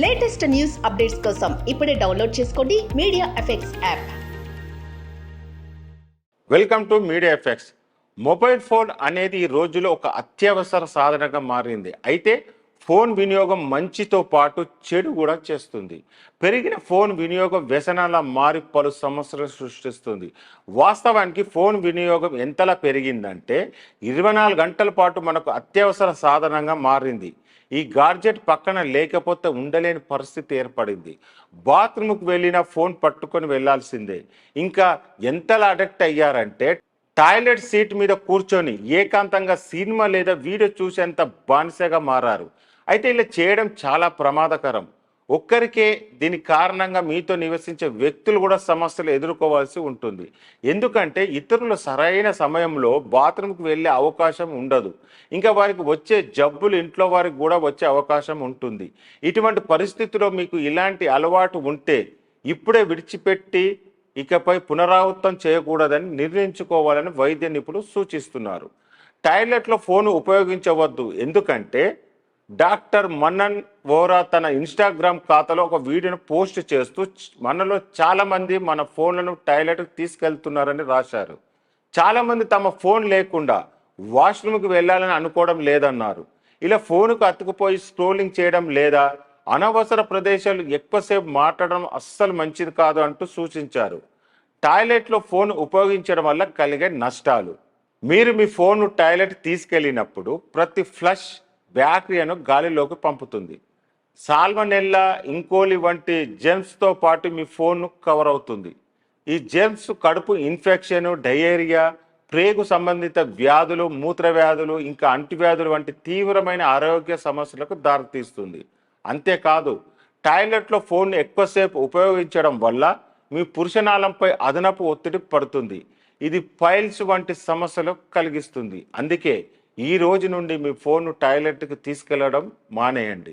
Latest news updates కోసం ఇప్పుడే download చేసుకోండి media effects app. Welcome to media effects. Mobile phone అనేది ఈ రోజులో ఒక అత్యవసర సాధనంగా మారింది. అయితే ఫోన్ వినియోగం మంచితో పాటు చెడు కూడా చేస్తుంది. పెరిగిన ఫోన్ వినియోగం వ్యసనాల మారి పలు సమస్యలు సృష్టిస్తుంది. వాస్తవానికి ఫోన్ వినియోగం ఎంతలా పెరిగిందంటే 24 గంటల పాటు మనకు అత్యవసర సాధనంగా మారింది. ఈ గాడ్జెట్ పక్కన లేకపోతే ఉండలేని పరిస్థితి ఏర్పడింది. బాత్రూమ్కి వెళ్ళిన ఫోన్ పట్టుకొని వెళ్లాల్సిందే. ఇంకా ఎంతలా అడిక్ట్ అయ్యారంటే టాయిలెట్ సీట్ మీద కూర్చొని ఏకాంతంగా సినిమా లేదా వీడియో చూసేంత బానిసగా మారారు. అయితే ఇలా చేయడం చాలా ప్రమాదకరం. ఒక్కరికే దీని కారణంగా మీతో నివసించే వ్యక్తులు కూడా సమస్యలు ఎదుర్కోవాల్సి ఉంటుంది. ఎందుకంటే ఇతరులు సరైన సమయంలో బాత్రూమ్కి వెళ్ళే అవకాశం ఉండదు. ఇంకా వారికి వచ్చే జబ్బులు ఇంట్లో వారికి కూడా వచ్చే అవకాశం ఉంటుంది. ఇటువంటి పరిస్థితిలో మీకు ఇలాంటి అలవాటు ఉంటే ఇప్పుడే విడిచిపెట్టి ఇకపై పునరావృతం చేయకూడదని నిర్ణయించుకోవాలని వైద్య నిపుణులు సూచిస్తున్నారు. టాయిలెట్లో ఫోన్ ఉపయోగించవద్దు. ఎందుకంటే డాక్టర్ మన్నన్ వోరా తన ఇన్స్టాగ్రామ్ ఖాతాలో ఒక వీడియోను పోస్ట్ చేస్తూ మనలో చాలామంది మన ఫోన్లను టాయిలెట్కి తీసుకెళ్తున్నారని రాశారు. చాలామంది తమ ఫోన్ లేకుండా వాష్రూమ్కి వెళ్ళాలని అనుకోవడం లేదన్నారు. ఇలా ఫోన్కు అతుకుపోయి స్క్రోలింగ్ చేయడం లేదా అనవసర ప్రదేశాలు ఎక్కువసేపు మాట్లాడడం అస్సలు మంచిది కాదు అంటూ సూచించారు. టాయిలెట్లో ఫోన్ ఉపయోగించడం వల్ల కలిగే నష్టాలు. మీరు మీ ఫోన్ను టాయిలెట్ తీసుకెళ్ళినప్పుడు ప్రతి ఫ్లష్ బ్యాక్టీరియాను గాలిలోకి పంపుతుంది. సాల్మనెల్లా, ఇంకోలి వంటి జెర్మ్స్తో పాటు మీ ఫోన్ను కవర్ అవుతుంది. ఈ జెర్మ్స్ కడుపు ఇన్ఫెక్షన్, డయేరియా, ప్రేగు సంబంధిత వ్యాధులు, మూత్రవ్యాధులు, ఇంకా అంటువ్యాధులు వంటి తీవ్రమైన ఆరోగ్య సమస్యలకు దారితీస్తుంది. అంతేకాదు టాయిలెట్లో ఫోన్ను ఎక్కువసేపు ఉపయోగించడం వల్ల మీ పురుషనాళంపై అదనపు ఒత్తిడి పడుతుంది. ఇది పైల్స్ వంటి సమస్యలు కలిగిస్తుంది. అందుకే ఈ రోజు నుండి మీ ఫోన్ను టాయిలెట్కి తీసుకెళ్లడం మానేయండి.